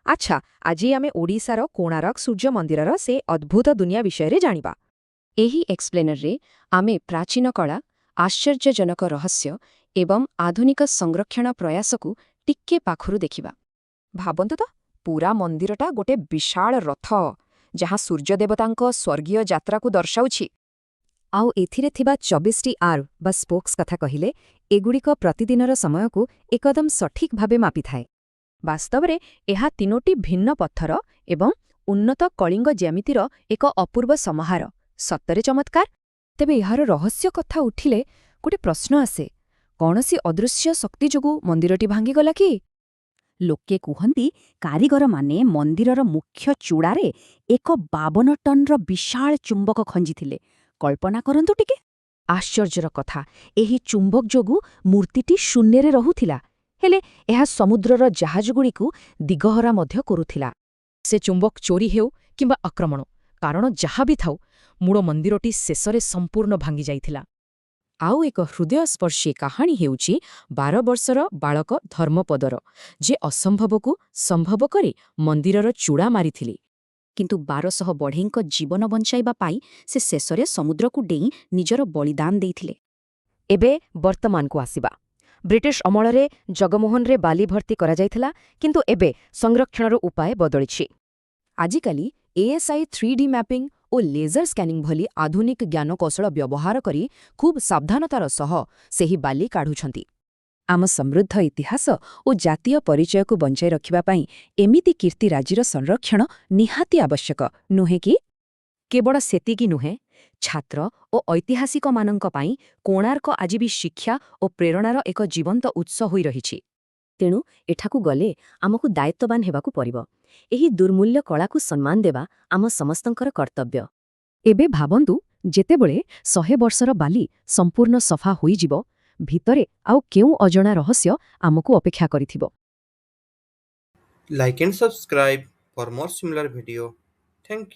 ଆଚ୍ଛା, ଆଜି ଆମେ ଓଡ଼ିଶାର କୋଣାର୍କ ସୂର୍ଯ୍ୟ ମନ୍ଦିରର ସେ ଅଦ୍ଭୁତ ଦୁନିଆ ବିଷୟରେ ଜାଣିବା। ଏହି ଏକ୍ସପ୍ଲେନରରେ ଆମେ ପ୍ରାଚୀନ କଳା, ଆଶ୍ଚର୍ଯ୍ୟଜନକ ରହସ୍ୟ ଏବଂ ଆଧୁନିକ ସଂରକ୍ଷଣ ପ୍ରୟାସକୁ ଟିକେ ପାଖରୁ ଦେଖିବା। ଭାବନ୍ତୁ ତ, ପୁରା ମନ୍ଦିରଟା ଗୋଟେ ବିଶାଳ ରଥ, ଯାହା ସୂର୍ଯ୍ୟଦେବତାଙ୍କ ସ୍ୱର୍ଗୀୟ ଯାତ୍ରାକୁ ଦର୍ଶାଉଛି। ଆଉ ଏଥିରେ ଥିବା 24ଟି ଆର୍ମ ବା ସ୍ପୋକ୍ସ କଥା କହିଲେ, ଏଗୁଡ଼ିକ ପ୍ରତିଦିନର ସମୟକୁ ଏକଦମ ସଠିକ୍ ଭାବେ ମାପିଥାଏ। ବାସ୍ତବରେ ଏହା 3ଟି ଭିନ୍ନ ପଥର ଏବଂ ଉନ୍ନତ କଳିଙ୍ଗ ଜ୍ୟାମିତିର ଏକ ଅପୂର୍ବ ସମାହାର। ସତରେ ଚମତ୍କାର। ତେବେ ଏହାର ରହସ୍ୟ କଥା ଉଠିଲେ ଗୋଟେ ପ୍ରଶ୍ନ ଆସେ, କୌଣସି ଅଦୃଶ୍ୟ ଶକ୍ତି ଯୋଗୁଁ ମନ୍ଦିରଟି ଭାଙ୍ଗିଗଲା କି? ଲୋକେ କୁହନ୍ତି କାରିଗରମାନେ ମନ୍ଦିରର ମୁଖ୍ୟ ଚୂଡ଼ାରେ ଏକ 52 ଟନ୍ର ବିଶାଳ ଚୁମ୍ବକ ଖଞ୍ଜିଥିଲେ। କଳ୍ପନା କରନ୍ତୁ ଟିକେ। ଆଶ୍ଚର୍ଯ୍ୟର କଥା, ଏହି ଚୁମ୍ବକ ଯୋଗୁଁ ମୂର୍ତ୍ତିଟି ଶୂନ୍ୟରେ ରହୁଥିଲା, ହେଲେ ଏହା ସମୁଦ୍ରର ଜାହାଜଗୁଡ଼ିକୁ ଦିଗହରା ମଧ୍ୟ କରୁଥିଲା। ସେ ଚୁମ୍ବକ ଚୋରି ହେଉ କିମ୍ବା ଆକ୍ରମଣ, କାରଣ ଯାହା ବି ଥାଉ, ମୂଳ ମନ୍ଦିରଟି ଶେଷରେ ସମ୍ପୂର୍ଣ୍ଣ ଭାଙ୍ଗିଯାଇଥିଲା। ଆଉ ଏକ ହୃଦୟସ୍ପର୍ଶୀ କାହାଣୀ ହେଉଛି 12 ବର୍ଷର ବାଳକ ଧର୍ମପଦର, ଯେ ଅସମ୍ଭବକୁ ସମ୍ଭବ କରି ମନ୍ଦିରର ଚୂଡ଼ା ମାରିଥିଲେ। କିନ୍ତୁ 1200 ବଢ଼େଇଙ୍କ ଜୀବନ ବଞ୍ଚାଇବା ପାଇଁ ସେ ଶେଷରେ ସମୁଦ୍ରକୁ ଡେଇଁ ନିଜର ବଳିଦାନ ଦେଇଥିଲେ। ଏବେ ବର୍ତ୍ତମାନକୁ ଆସିବା। ବ୍ରିଟିଶ ଅମଳରେ ଜଗମୋହନରେ ବାଲି ଭର୍ତ୍ତି କରାଯାଇଥିଲା, କିନ୍ତୁ ଏବେ ସଂରକ୍ଷଣର ଉପାୟ ବଦଳିଛି। ଆଜିକାଲି ASI 3D ମ୍ୟାପିଂ ଓ ଲେଜର ସ୍କାନିଂ ଭଳି ଆଧୁନିକ ଜ୍ଞାନକୌଶଳ ବ୍ୟବହାର କରି ଖୁବ୍ ସାବଧାନତାର ସହ ସେହି ବାଲି କାଢ଼ୁଛନ୍ତି। ଆମ ସମୃଦ୍ଧ ଇତିହାସ ଓ ଜାତୀୟ ପରିଚୟକୁ ବଞ୍ଚାଇ ରଖିବା ପାଇଁ ଏମିତି କୀର୍ତ୍ତିରାଜିର ସଂରକ୍ଷଣ ନିହାତି ଆବଶ୍ୟକ, ନୁହେଁ କି? କେବଳ ସେତିକି ନୁହେଁ, ଛାତ୍ର ଓ ଐତିହାସିକମାନଙ୍କ ପାଇଁ କୋଣାର୍କ ଆଜି ବି ଶିକ୍ଷା ଓ ପ୍ରେରଣାର ଏକ ଜୀବନ୍ତ ଉତ୍ସ ହୋଇ ରହିଛି। ତେଣୁ ଏଠାକୁ ଗଲେ ଆମକୁ ଦାୟିତ୍ୱବାନ ହେବାକୁ ପଡ଼ିବ। ଏହି ଦୁର୍ମୂଲ୍ୟ କଳାକୁ ସମ୍ମାନ ଦେବା ଆମ ସମସ୍ତଙ୍କର କର୍ତ୍ତବ୍ୟ। ଏବେ ଭାବନ୍ତୁ, ଯେତେବେଳେ 100 ବର୍ଷର ବାଲି ସମ୍ପୂର୍ଣ୍ଣ ସଫା ହୋଇଯିବ, ଭିତରେ ଆଉ କେଉଁ ଅଜଣା ରହସ୍ୟ ଆମକୁ ଅପେକ୍ଷା କରିଥିବ। Like and subscribe for more similar video. Thank you.